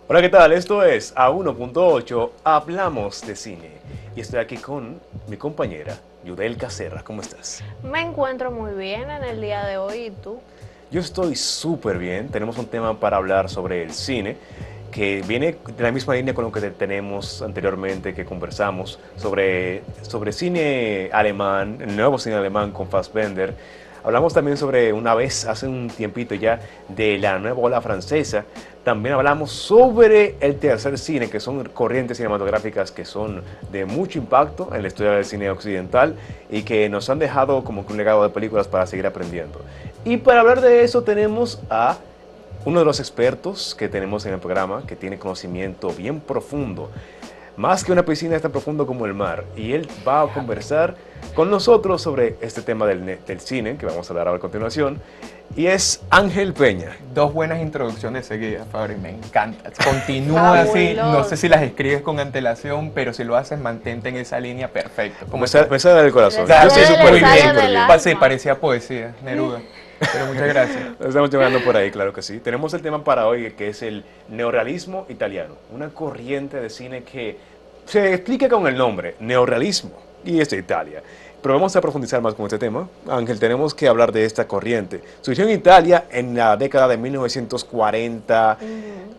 Hola, ¿qué tal? Esto es A1.8, Hablamos de Cine. Y estoy aquí con mi compañera, Yudel Caserra. ¿Cómo estás? Me encuentro muy bien en el día de hoy, ¿y tú? Yo estoy súper bien. Tenemos un tema para hablar sobre el cine que viene de la misma línea con lo que tenemos anteriormente, que conversamos sobre cine alemán, el nuevo cine alemán con Fassbender. Hablamos también sobre una vez, hace un tiempito ya, de la nueva ola francesa. También hablamos sobre el tercer cine, que son corrientes cinematográficas que son de mucho impacto en la historia del cine occidental y que nos han dejado como que un legado de películas para seguir aprendiendo. Y para hablar de eso tenemos a uno de los expertos que tenemos en el programa, que tiene conocimiento bien profundo, más que una piscina es tan profundo como el mar, y él va a conversar con nosotros sobre este tema del cine, que vamos a hablar ahora a continuación, y es Ángel Peña. Dos buenas introducciones seguidas, Fabri, me encanta. Continúa así, no sé si las escribes con antelación, pero si lo haces, mantente en esa línea perfecto. Me sale del corazón. Le Yo estoy sale- súper le bien, sale súper del bien. alma. Sí, parecía poesía, Neruda. Pero muchas gracias. Estamos llegando por ahí, claro que sí. Tenemos el tema para hoy, que es el neorrealismo italiano, una corriente de cine que se explica con el nombre, neorrealismo, y es de Italia. Pero vamos a profundizar más con este tema. Ángel, tenemos que hablar de esta corriente. Surgió en Italia en la década de 1940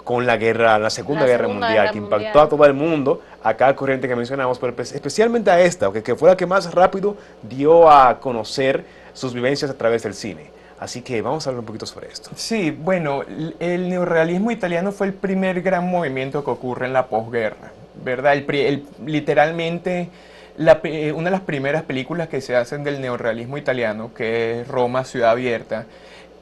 con la Segunda Guerra Segunda Mundial, Guerra que impactó a Mundial. todo el mundo. Acá la corriente que mencionamos, pero especialmente a esta, que fue la que más rápido dio a conocer sus vivencias a través del cine. Así que vamos a hablar un poquito sobre esto. Sí, bueno, el neorrealismo italiano fue el primer gran movimiento que ocurre en la posguerra, ¿verdad? Literalmente, una de las primeras películas que se hacen del neorrealismo italiano, que es Roma, Ciudad Abierta,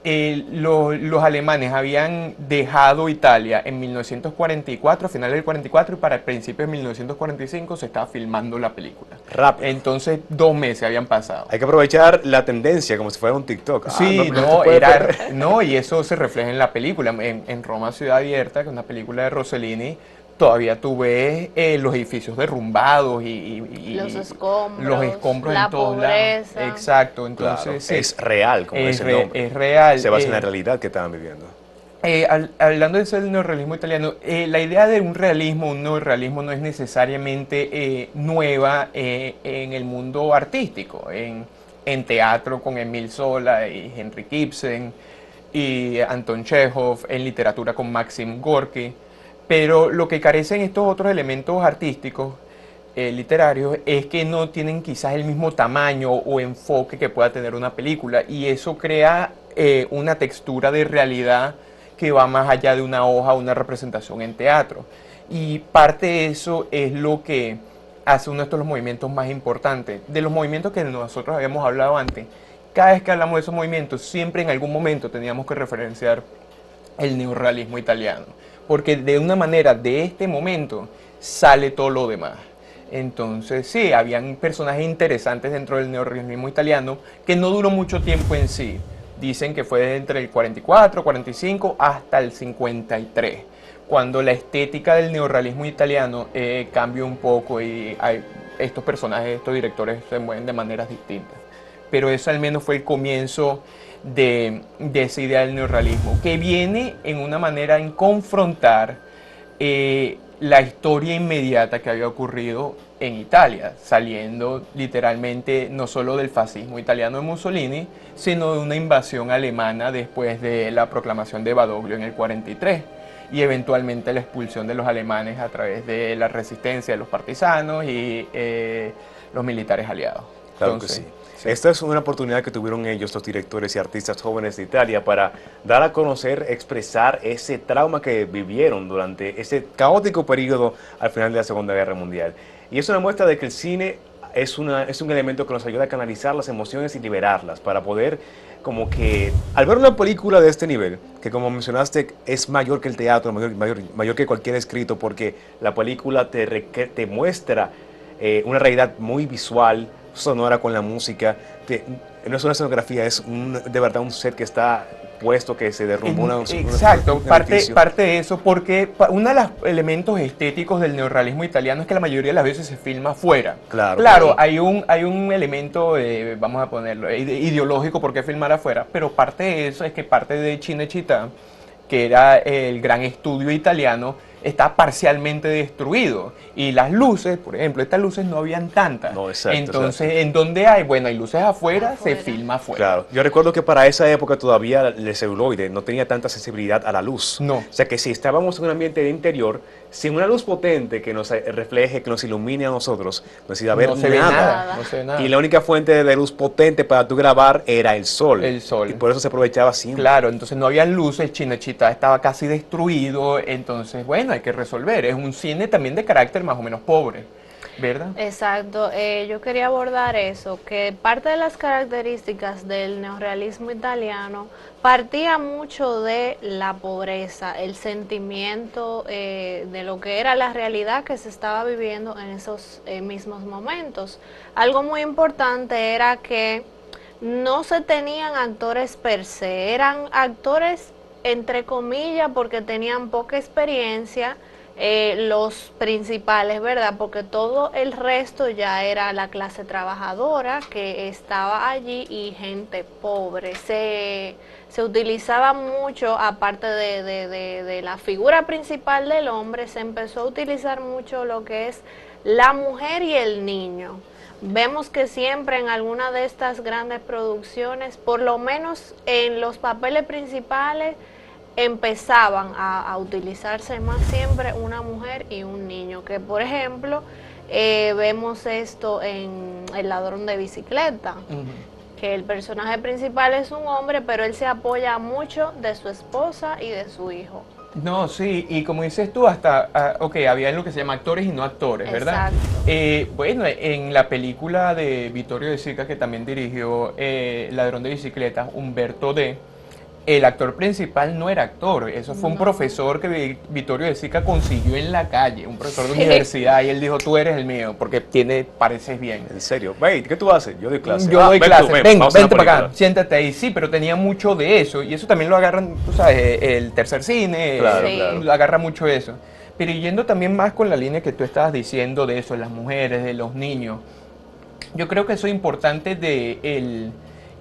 los alemanes habían dejado Italia en 1944, a finales del 44, y para el principio de 1945 se estaba filmando la película. Rápido. Entonces, 2 meses habían pasado. Hay que aprovechar la tendencia como si fuera un TikTok. Sí, No se no, puede perder. no, y eso se refleja en la película. En Roma Ciudad Abierta, que es una película de Rossellini, todavía tú ves los edificios derrumbados Los los escombros, escombros la en todos lados. pobreza. Exacto, Claro, entonces sí, es real, como dice el nombre. es real. Se basa en la realidad que estaban viviendo. Hablando de eso del neorrealismo italiano, la idea de un neorrealismo no es necesariamente nueva en el mundo artístico, en teatro con Emil Zola y Henrik Ibsen y Anton Chekhov, en literatura con Maxim Gorky, pero lo que carecen estos otros elementos artísticos literarios es que no tienen quizás el mismo tamaño o enfoque que pueda tener una película, y eso crea una textura de realidad que va más allá de una hoja o una representación en teatro. Y parte de eso es lo que hace uno de estos los movimientos más importantes. De los movimientos que nosotros habíamos hablado antes, cada vez que hablamos de esos movimientos, siempre en algún momento teníamos que referenciar el neorrealismo italiano, porque de una manera de este momento sale todo lo demás. Entonces sí, habían personajes interesantes dentro del neorrealismo italiano que no duró mucho tiempo en sí. Dicen que fue entre el 44, 45 hasta el 53, cuando la estética del neorrealismo italiano cambia un poco y estos personajes, estos directores se mueven de maneras distintas. Pero eso al menos fue el comienzo de esa idea del neorrealismo, que viene en una manera en confrontar la historia inmediata que había ocurrido en Italia, saliendo literalmente no solo del fascismo italiano de Mussolini, sino de una invasión alemana después de la proclamación de Badoglio en el 43 y eventualmente la expulsión de los alemanes a través de la resistencia de los partisanos y los militares aliados. Claro Entonces, que sí. Esta es una oportunidad que tuvieron ellos, los directores y artistas jóvenes de Italia, para dar a conocer, expresar ese trauma que vivieron durante ese caótico periodo al final de la Segunda Guerra Mundial. Y es una muestra de que el cine es un elemento que nos ayuda a canalizar las emociones y liberarlas, para poder, como que, al ver una película de este nivel, que como mencionaste es mayor que el teatro, mayor que cualquier escrito, porque la película te muestra una realidad muy visual, sonora con la música. No es una escenografía, es de verdad un set que está puesto, que se derrumbó Exacto, un parte, edificio. parte de eso, porque uno de los elementos estéticos del neorrealismo italiano es que la mayoría de las veces se filma afuera. Claro, Claro, claro. hay un elemento, vamos a ponerlo, ideológico por qué filmar afuera, pero parte de eso es que parte de Cinecittà, que era el gran estudio italiano, está parcialmente destruido. Y las luces, por ejemplo, estas luces no habían tantas. No, exacto, Entonces, exacto. ¿en dónde hay? Bueno, hay luces afuera, se Afuera. filma afuera. Claro, yo recuerdo que para esa época todavía el celuloide no tenía tanta sensibilidad a la luz. No. O sea que si estábamos en un ambiente de interior, sin una luz potente que nos refleje, que nos ilumine a nosotros, no se iba a ver No se ve nada. nada, no se ve nada. Y la única fuente de luz potente para tú grabar era el sol. El sol. Y por eso se aprovechaba siempre. Claro, entonces no había luces, Chinechita estaba casi destruido, entonces bueno, hay que resolver. Es un cine también de carácter más o menos pobre, ¿verdad? Exacto, yo quería abordar eso, que parte de las características del neorrealismo italiano partía mucho de la pobreza, el sentimiento de lo que era la realidad que se estaba viviendo en esos mismos momentos. Algo muy importante era que no se tenían actores per se, eran actores entre comillas porque tenían poca experiencia, los principales, ¿verdad? Porque todo el resto ya era la clase trabajadora que estaba allí y gente pobre. Se utilizaba mucho, aparte de la figura principal del hombre, se empezó a utilizar mucho lo que es la mujer y el niño. Vemos que siempre en alguna de estas grandes producciones, por lo menos en los papeles principales, empezaban a utilizarse más siempre una mujer y un niño, que por ejemplo vemos esto en El ladrón de bicicleta, que el personaje principal es un hombre, pero él se apoya mucho de su esposa y de su hijo. No, sí, y como dices tú, hasta, ok, había lo que se llama actores y no actores, ¿verdad? Exacto. Bueno, en la película de Vittorio De Sica, que también dirigió Ladrón de Bicicletas, Humberto D., el actor principal no era actor, eso fue un profesor que Vittorio De Sica consiguió en la calle, un profesor de universidad, y él dijo, tú eres el mío, porque pareces bien. En serio, ve, ¿qué tú haces? Yo doy clase. Yo doy ven clase, tú, ven, ven, vamos a la vente para acá, película. siéntate ahí, sí, pero tenía mucho de eso, y eso también lo agarran, tú sabes, el tercer cine, Claro, Sí. claro. lo agarra mucho eso. Pero yendo también más con la línea que tú estabas diciendo de eso, de las mujeres, de los niños, yo creo que eso es importante de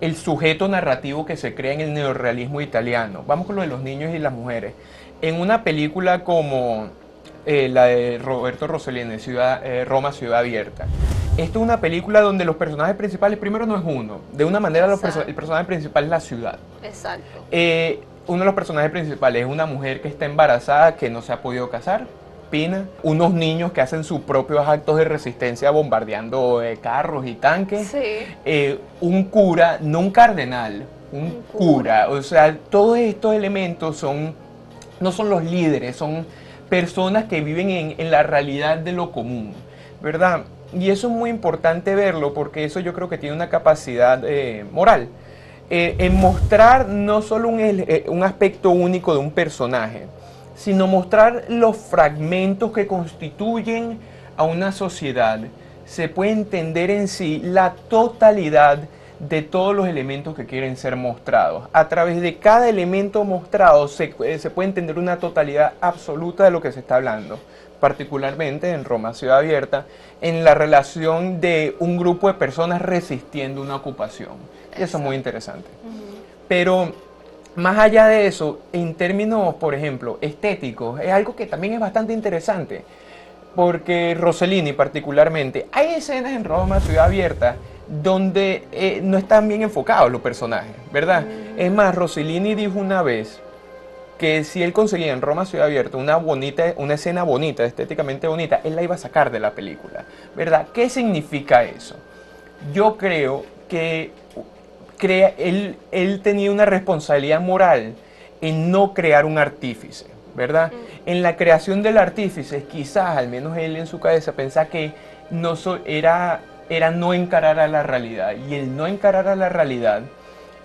el sujeto narrativo que se crea en el neorrealismo italiano. Vamos con lo de los niños y las mujeres. En una película como la de Roberto Rossellini, Roma, Ciudad Abierta, esta es una película donde los personajes principales, primero no es uno, de una manera el personaje principal es la ciudad. Exacto. Uno de los personajes principales es una mujer que está embarazada, que no se ha podido casar, Pina, unos niños que hacen sus propios actos de resistencia bombardeando carros y tanques, Sí. un cura, no un cardenal, un cura. O sea, todos estos elementos no son los líderes, son personas que viven en la realidad de lo común, ¿verdad? Y eso es muy importante verlo porque eso yo creo que tiene una capacidad moral. En mostrar no solo un aspecto único de un personaje, sino mostrar los fragmentos que constituyen a una sociedad. Se puede entender en sí la totalidad de todos los elementos que quieren ser mostrados. A través de cada elemento mostrado se puede entender una totalidad absoluta de lo que se está hablando, particularmente en Roma, Ciudad Abierta, en la relación de un grupo de personas resistiendo una ocupación. Y eso es muy interesante. Pero más allá de eso, en términos, por ejemplo, estéticos, es algo que también es bastante interesante, porque Rossellini particularmente, hay escenas en Roma, Ciudad Abierta, donde no están bien enfocados los personajes, ¿verdad? Es más, Rossellini dijo una vez que si él conseguía en Roma, Ciudad Abierta, una escena bonita, estéticamente bonita, él la iba a sacar de la película, ¿verdad? ¿Qué significa eso? Yo creo que él tenía una responsabilidad moral en no crear un artífice, ¿verdad? En la creación del artífice, quizás, al menos él en su cabeza, pensaba que era no encarar a la realidad, y el no encarar a la realidad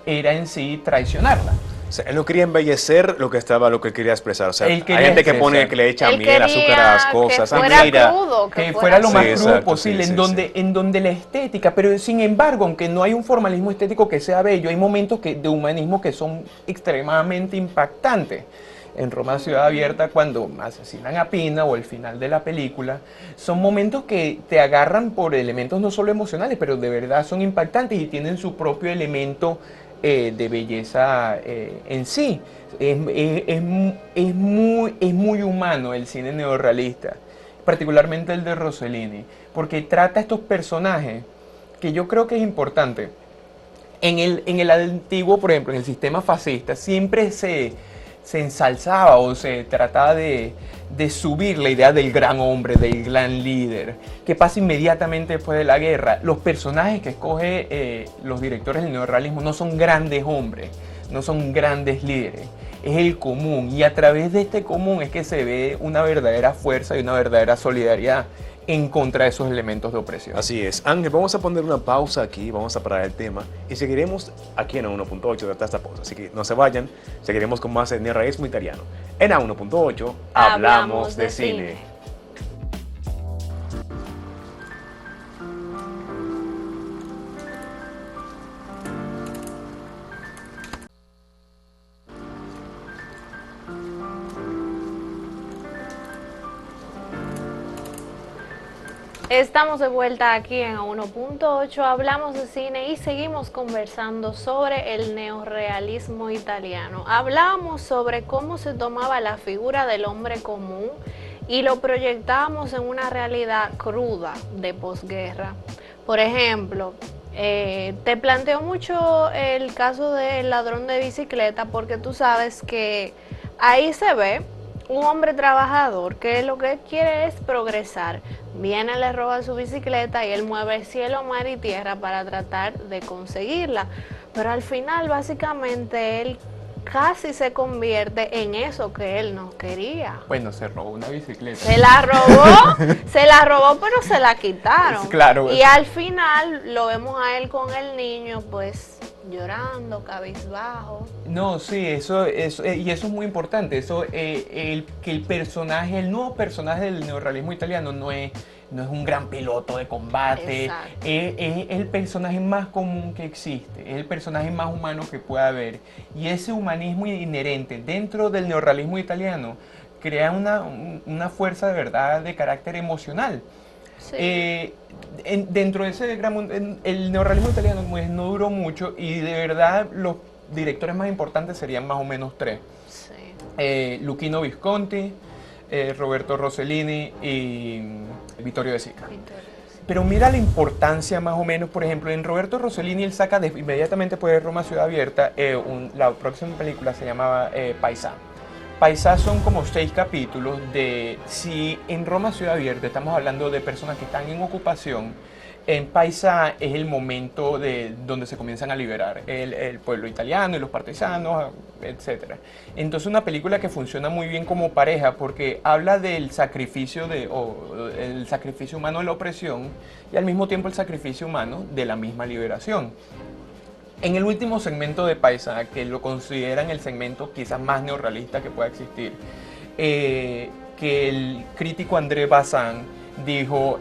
era en sí traicionarla. O sea, él no quería embellecer lo que quería expresar. O sea, Él hay quería gente que expresar. que le echa Él miel, azúcar a las cosas. que fuera Mira, crudo, Que fuera lo más Sí, crudo exacto, posible, sí, sí, en donde la estética, pero sin embargo, aunque no hay un formalismo estético que sea bello, hay momentos de humanismo que son extremadamente impactantes. En Roma, Ciudad Abierta, cuando asesinan a Pina o el final de la película, son momentos que te agarran por elementos no solo emocionales, pero de verdad son impactantes y tienen su propio elemento de belleza en sí. Es muy humano el cine neorrealista, particularmente el de Rossellini, porque trata estos personajes que yo creo que es importante. En el antiguo, por ejemplo, en el sistema fascista, siempre se ensalzaba o se trataba de subir la idea del gran hombre, del gran líder, que pasa inmediatamente después de la guerra. Los personajes que escoge los directores del neorrealismo no son grandes hombres, no son grandes líderes, es el común, y a través de este común es que se ve una verdadera fuerza y una verdadera solidaridad en contra de esos elementos de opresión. Así es. Ángel, vamos a poner una pausa aquí, vamos a parar el tema y seguiremos aquí en A1.8 de esta pausa. Así que no se vayan, seguiremos con más de neorrealismo italiano. En A1.8 hablamos de cine. Estamos de vuelta aquí en A1.8, hablamos de cine y seguimos conversando sobre el neorrealismo italiano. Hablábamos sobre cómo se tomaba la figura del hombre común y lo proyectábamos en una realidad cruda de posguerra. Por ejemplo, te planteo mucho el caso del ladrón de bicicleta porque tú sabes que ahí se ve un hombre trabajador que lo que quiere es progresar. Viene, le roba su bicicleta y él mueve cielo, mar y tierra para tratar de conseguirla. Pero al final, básicamente, él casi se convierte en eso que él no quería. Bueno, se robó una bicicleta. Se la robó, pero se la quitaron. Claro. Y al final lo vemos a él con el niño, pues llorando, cabizbajo. No, sí, y eso es muy importante. Que el personaje, el nuevo personaje del neorrealismo italiano no es un gran piloto de combate, es el personaje más común que existe, es el personaje más humano que pueda haber. Y ese humanismo inherente dentro del neorrealismo italiano crea una fuerza de verdad de carácter emocional. Sí. Dentro de ese el neorrealismo italiano no duró mucho y de verdad los directores más importantes serían más o menos tres. Sí. Luchino Visconti, Roberto Rossellini y Vittorio De Sica. Pero mira la importancia más o menos, por ejemplo, en Roberto Rossellini él saca inmediatamente después de Roma Ciudad Abierta, la próxima película se llamaba Paisà. Paisà son como 6 capítulos de, si en Roma Ciudad Abierta estamos hablando de personas que están en ocupación, en Paisà es el momento donde se comienzan a liberar el pueblo italiano y los partisanos, etc. Entonces una película que funciona muy bien como pareja porque habla del sacrificio el sacrificio humano de la opresión y al mismo tiempo el sacrificio humano de la misma liberación. En el último segmento de Paisà, que lo consideran el segmento quizás más neorrealista que pueda existir, que el crítico André Bazin dijo,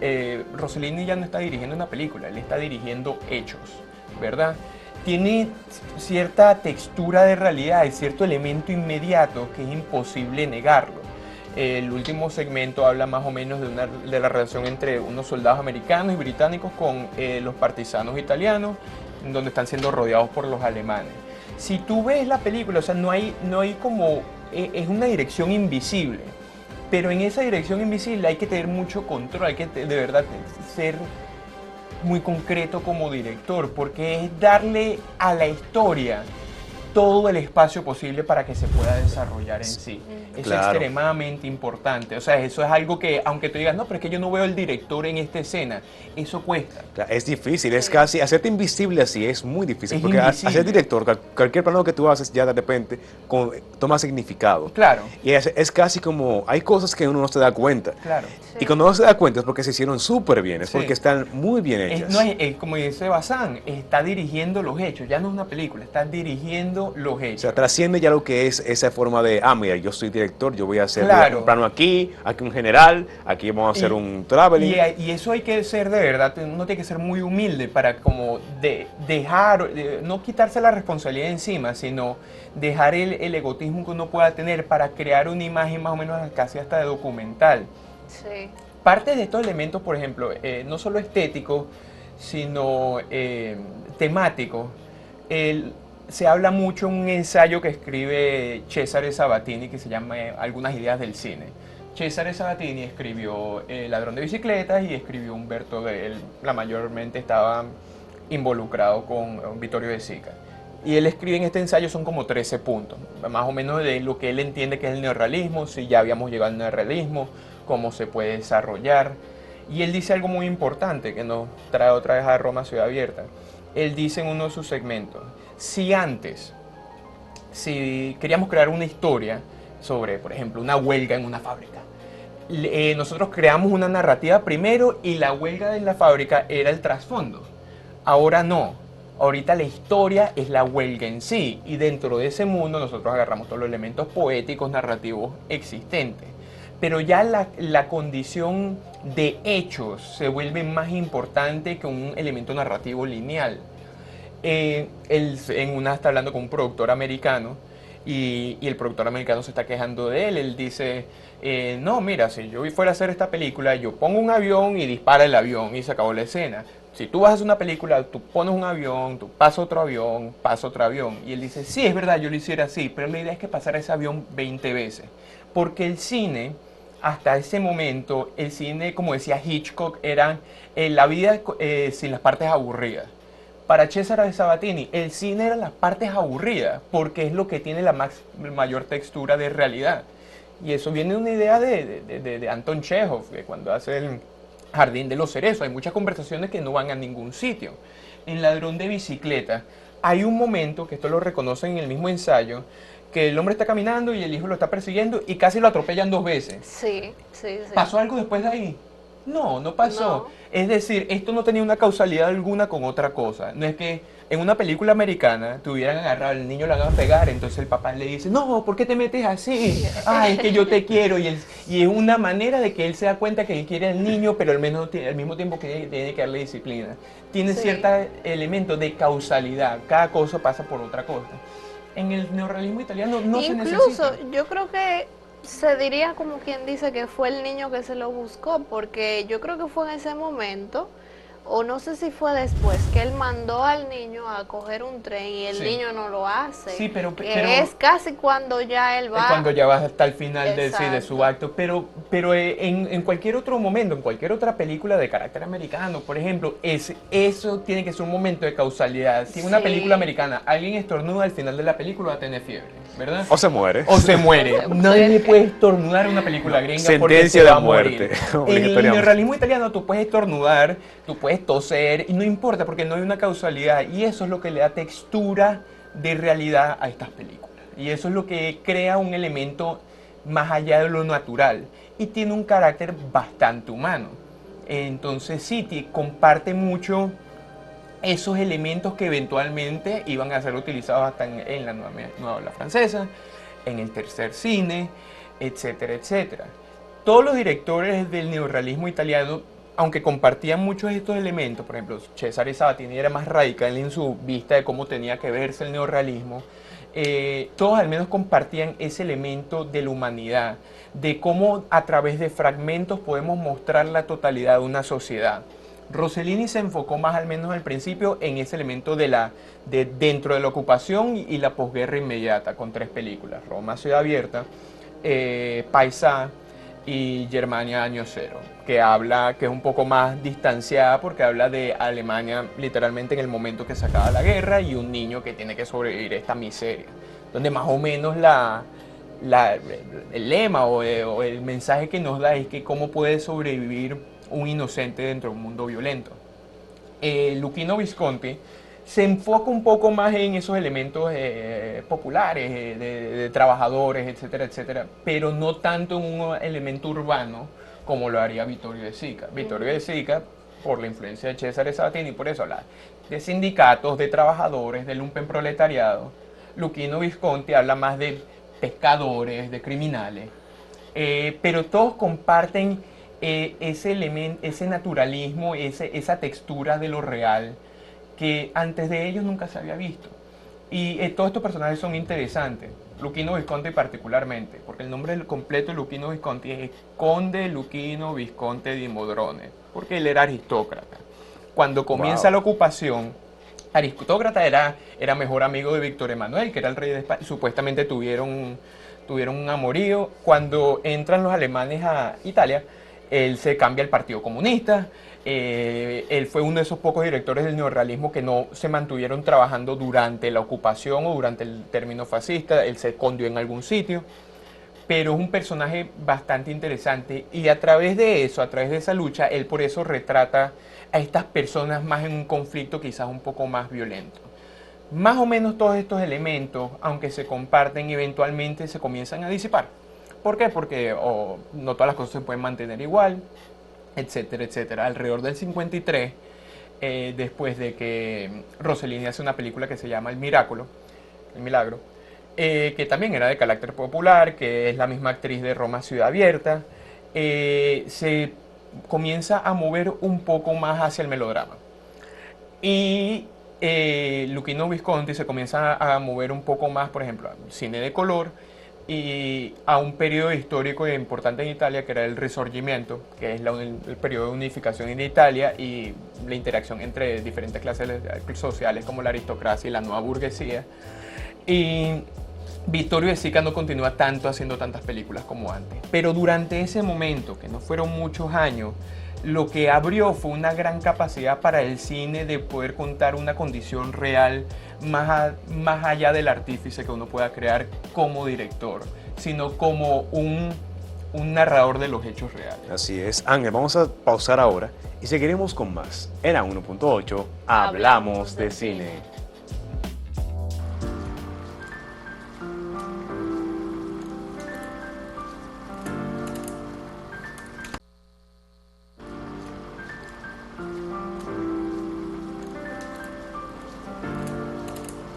Rossellini ya no está dirigiendo una película, él está dirigiendo hechos, ¿verdad? Tiene cierta textura de realidad, hay cierto elemento inmediato que es imposible negarlo. El último segmento habla más o menos de la relación entre unos soldados americanos y británicos con los partisanos italianos, donde están siendo rodeados por los alemanes. Si tú ves la película, o sea, no hay como, es una dirección invisible, pero en esa dirección invisible hay que tener mucho control, hay que de verdad ser muy concreto como director, porque es darle a la historia todo el espacio posible para que se pueda desarrollar en sí. Eso es extremadamente importante. O sea, eso es algo que, aunque tú digas, no, pero es que yo no veo el director en esta escena, eso cuesta. Es difícil, es casi, hacerte invisible así es muy difícil, porque hacer director, cualquier plano que tú haces ya de repente toma significado. Claro. Y es casi como, hay cosas que uno no se da cuenta. Claro. Y cuando uno se da cuenta es porque se hicieron súper bien, es porque están muy bien hechas. Como dice Bazin, está dirigiendo los hechos, ya no es una película, está dirigiendo los hechos. O sea, trasciende ya lo que es esa forma de, mira, yo soy director, yo voy a hacer un plano aquí un general, aquí vamos a hacer un traveling. Y eso hay que ser de verdad, uno tiene que ser muy humilde para como dejar, no quitarse la responsabilidad encima, sino dejar el egotismo que uno pueda tener para crear una imagen más o menos casi hasta de documental. Sí. Parte de estos elementos, por ejemplo, no solo estéticos, sino temáticos. se habla mucho en un ensayo que escribe Cesare Sabatini que se llama Algunas ideas del cine. Cesare Sabatini escribió Ladrón de bicicletas y escribió Humberto de él, la mayormente estaba involucrado con Vittorio De Sica. Y él escribe en este ensayo, son como 13 puntos, más o menos de lo que él entiende que es el neorrealismo, si ya habíamos llegado al neorrealismo, cómo se puede desarrollar. Y él dice algo muy importante que nos trae otra vez a Roma Ciudad Abierta. Él dice en uno de sus segmentos, si queríamos crear una historia sobre, por ejemplo, una huelga en una fábrica, nosotros creamos una narrativa primero y la huelga de la fábrica era el trasfondo. Ahora no. Ahorita la historia es la huelga en sí y dentro de ese mundo nosotros agarramos todos los elementos poéticos, narrativos existentes. Pero ya la condición de hechos se vuelve más importante que un elemento narrativo lineal. Él en una está hablando con un productor americano y el productor americano se está quejando de él. Él dice, no, mira, si yo fuera a hacer esta película, yo pongo un avión y dispara el avión y se acabó la escena. Si tú vas a hacer una película, tú pones un avión, tú pasas otro avión, pasa otro avión. Y él dice, sí, es verdad, yo lo hiciera así, pero la idea es que pasara ese avión 20 veces. Porque el cine, hasta ese momento, el cine, como decía Hitchcock, era la vida sin las partes aburridas. Para Cesare Sabatini, el cine era las partes aburridas, porque es lo que tiene la mayor textura de realidad. Y eso viene de una idea de Anton Chekhov, que cuando hace el Jardín de los Cerezos, hay muchas conversaciones que no van a ningún sitio. En Ladrón de bicicleta, hay un momento, que esto lo reconocen en el mismo ensayo, que el hombre está caminando y el hijo lo está persiguiendo y casi lo atropellan 2 veces. Sí, sí, sí. ¿Pasó algo después de ahí? No, no pasó. No. Es decir, esto no tenía una causalidad alguna con otra cosa. No es que en una película americana te hubieran agarrado, al niño le van a pegar, entonces el papá le dice, no, ¿por qué te metes así? Ah, es que yo te quiero. Y es una manera de que él se da cuenta que él quiere al niño, pero al mismo tiempo que tiene que darle disciplina. Tiene Sí. cierto elemento de causalidad. Cada cosa pasa por otra cosa. En el neorrealismo italiano no se necesita. Incluso yo creo que se diría como quien dice que fue el niño que se lo buscó, porque yo creo que fue en ese momento, o no sé si fue después, que él mandó al niño a coger un tren y el Sí. niño no lo hace. Sí, pero Es casi cuando ya él es va. cuando ya vas hasta el final de su Exacto. acto, pero en cualquier otro momento, en cualquier otra película de carácter americano, por ejemplo, eso tiene que ser un momento de causalidad. Si en una Sí. película americana alguien estornuda al final de la película va a tener fiebre, ¿verdad? O se muere. O se muere. O se Nadie muere. puede estornudar en una película gringa porque Sentencia se de va a morir. muerte, En el obligatoriamente. neorrealismo italiano tú puedes estornudar, tú puedes toser y no importa porque no hay una causalidad y eso es lo que le da textura de realidad a estas películas. Y eso es lo que crea un elemento más allá de lo natural y tiene un carácter bastante humano. Entonces sí, comparte mucho esos elementos que eventualmente iban a ser utilizados hasta en la nueva ola francesa, en el tercer cine, etcétera, etcétera. Todos los directores del neorrealismo italiano, aunque compartían muchos de estos elementos, por ejemplo, Cesare Sabatini era más radical en su vista de cómo tenía que verse el neorrealismo, todos al menos compartían ese elemento de la humanidad, de cómo a través de fragmentos podemos mostrar la totalidad de una sociedad. Rossellini se enfocó más al menos al principio en ese elemento de dentro de la ocupación y la posguerra inmediata, con 3 películas, Roma Ciudad Abierta, Paisà y Germania Año Cero, que es un poco más distanciada porque habla de Alemania literalmente en el momento que se acaba la guerra y un niño que tiene que sobrevivir a esta miseria, donde más o menos el lema o el mensaje que nos da es que cómo puede sobrevivir un inocente dentro de un mundo violento. Luchino Visconti se enfoca un poco más en esos elementos populares, de trabajadores, etcétera, etcétera, pero no tanto en un elemento urbano como lo haría Vittorio De Sica. Vittorio De Sica, por la influencia de Cesare Sabatini, por eso habla de sindicatos, de trabajadores, del lumpenproletariado. Luchino Visconti habla más de pescadores, de criminales, pero todos comparten ese elemento, ese naturalismo, esa textura de lo real que antes de ellos nunca se había visto. Y todos estos personajes son interesantes, Luchino Visconti particularmente, porque el nombre completo de Luchino Visconti es Conde Luchino Visconti di Modrone, porque él era aristócrata. Cuando comienza Wow. la ocupación, aristócrata, era mejor amigo de Víctor Emanuel, que era el rey de España. Supuestamente tuvieron un amorío. Cuando entran los alemanes a Italia, él se cambia al Partido Comunista. Él fue uno de esos pocos directores del neorrealismo que no se mantuvieron trabajando durante la ocupación o durante el término fascista. Él se escondió en algún sitio, pero es un personaje bastante interesante, y a través de eso, a través de esa lucha, él por eso retrata a estas personas más en un conflicto quizás un poco más violento. Más o menos todos estos elementos, aunque se comparten, eventualmente se comienzan a disipar. ¿Por qué? Porque no todas las cosas se pueden mantener igual, etcétera, etcétera. Alrededor del 53, después de que Rossellini hace una película que se llama El Milagro, que también era de carácter popular, que es la misma actriz de Roma Ciudad Abierta, se comienza a mover un poco más hacia el melodrama. Y Luchino Visconti se comienza a mover un poco más, por ejemplo, al cine de color y a un periodo histórico importante en Italia, que era el Risorgimento, que es el periodo de unificación en Italia y la interacción entre diferentes clases sociales como la aristocracia y la nueva burguesía. Y Vittorio De Sica no continúa tanto haciendo tantas películas como antes. Pero durante ese momento, que no fueron muchos años, lo que abrió fue una gran capacidad para el cine de poder contar una condición real más allá del artífice que uno pueda crear como director, sino como un narrador de los hechos reales. Así es. Ángel, vamos a pausar ahora y seguiremos con más. En A1.8, hablamos de cine.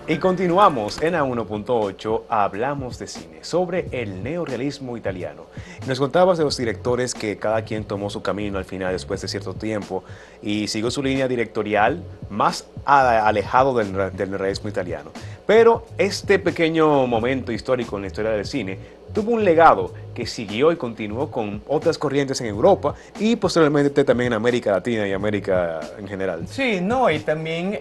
Y continuamos en A1.8, hablamos de cine, sobre el neorrealismo italiano. Nos contabas de los directores que cada quien tomó su camino al final después de cierto tiempo y siguió su línea directorial más alejado del neorrealismo italiano. Pero este pequeño momento histórico en la historia del cine tuvo un legado que siguió y continuó con otras corrientes en Europa y posteriormente también en América Latina y América en general. Sí, no, y también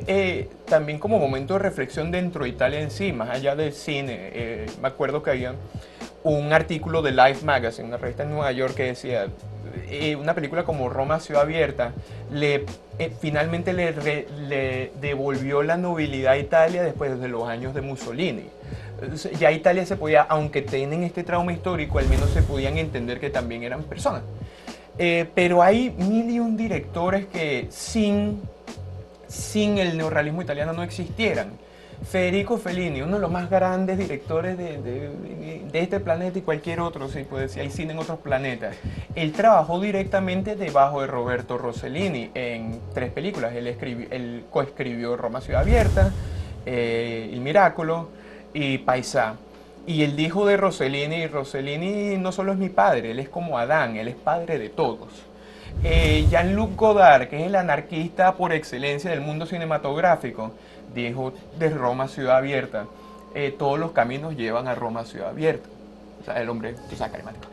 como momento de reflexión dentro de Italia en sí, más allá del cine. Me acuerdo que había un artículo de Life Magazine, una revista en Nueva York, que decía una película como Roma Ciudad Abierta finalmente le devolvió la nobilidad a Italia después de los años de Mussolini. Ya Italia se podía, aunque tienen este trauma histórico, al menos se podían entender que también eran personas. Pero hay mil y un directores que sin el neorrealismo italiano no existieran. Federico Fellini, uno de los más grandes directores de este planeta y cualquier otro, si puede decir, hay cine en otros planetas. Él trabajó directamente debajo de Roberto Rossellini en 3 películas. Él coescribió Roma Ciudad Abierta, Il Miracolo y Paisà. Y él dijo de Rossellini: Rossellini no solo es mi padre, él es como Adán, él es padre de todos. Jean-Luc Godard, que es el anarquista por excelencia del mundo cinematográfico, dijo de Roma Ciudad Abierta: todos los caminos llevan a Roma Ciudad Abierta. O sea, el hombre, tú sabes, carismático.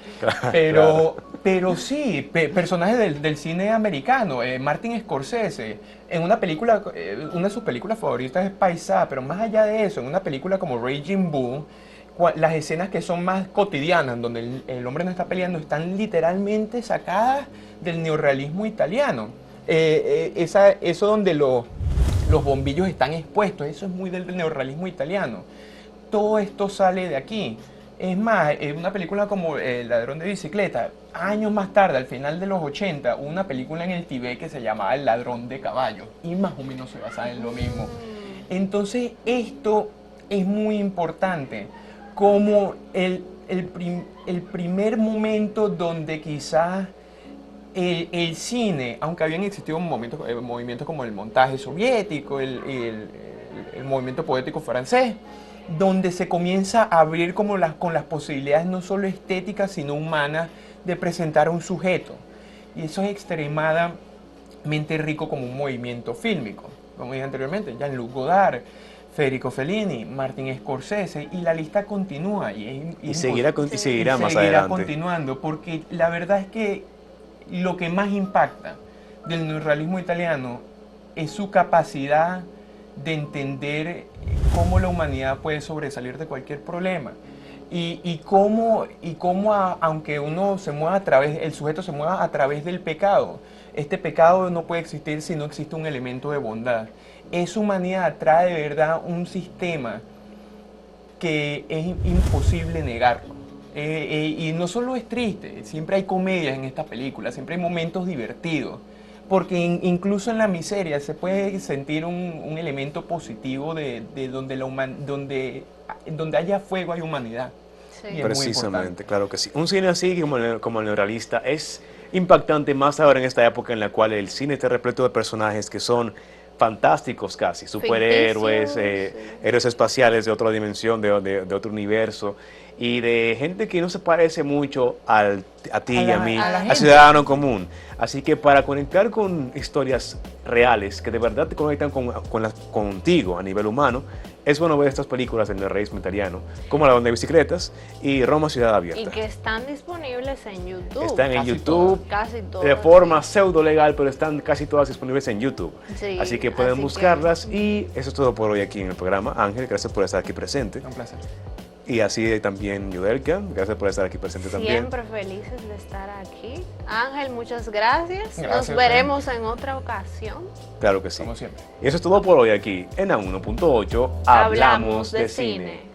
Pero sí, personajes del cine americano. Martin Scorsese, en una película, una de sus películas favoritas es Paisà, pero más allá de eso, en una película como Raging Bull, las escenas que son más cotidianas, donde el hombre no está peleando, están literalmente sacadas del neorrealismo italiano. Eso donde los bombillos están expuestos, eso es muy del neorrealismo italiano. Todo esto sale de aquí. Es más, una película como El ladrón de bicicleta, años más tarde, al final de los 80, una película en el Tibet que se llamaba El ladrón de caballos, y más o menos se basaba en lo mismo. Entonces esto es muy importante, como el primer momento donde quizás el cine, aunque habían existido movimientos como el montaje soviético, el movimiento poético francés, donde se comienza a abrir con las posibilidades no solo estéticas, sino humanas, de presentar a un sujeto. Y eso es extremadamente rico como un movimiento fílmico. Como dije anteriormente, Jean-Luc Godard, Federico Fellini, Martin Scorsese, y la lista continúa. Y seguirá más adelante. Seguirá continuando, porque la verdad es que lo que más impacta del neorrealismo italiano es su capacidad de entender cómo la humanidad puede sobresalir de cualquier problema. Y cómo aunque uno se mueva a través, el sujeto se mueva a través del pecado, este pecado no puede existir si no existe un elemento de bondad. Esa humanidad trae de verdad un sistema que es imposible negarlo. Y no solo es triste, siempre hay comedias en esta película, siempre hay momentos divertidos, porque incluso en la miseria se puede sentir un elemento positivo de donde haya fuego hay humanidad. Sí. Y es muy Precisamente, importante. claro que sí. Un cine así como el neorrealista es impactante más ahora en esta época en la cual el cine está repleto de personajes que son fantásticos casi, superhéroes, Ficticios, sí. héroes espaciales de otra dimensión, de otro universo, y de gente que no se parece mucho a ti y a mí, a la al gente. ciudadano común. Así que para conectar con historias reales que de verdad te conectan contigo a nivel humano, es bueno ver estas películas del neorrealismo italiano, como La Donde hay bicicletas y Roma Ciudad Abierta. Y que están disponibles en YouTube. Están en Casi YouTube Casi todas. de forma pseudo legal, pero están casi todas disponibles en YouTube. Sí, Así que pueden así buscarlas y eso es todo por hoy aquí en el programa. Ángel, gracias por estar aquí presente. Un placer. Y así también Yudelka, gracias por estar aquí presente también. Siempre felices de estar aquí. Ángel, muchas gracias. Gracias, Nos veremos en otra ocasión. Claro que sí. Como siempre. Y eso es todo por hoy aquí en A1.8 Hablamos de Cine.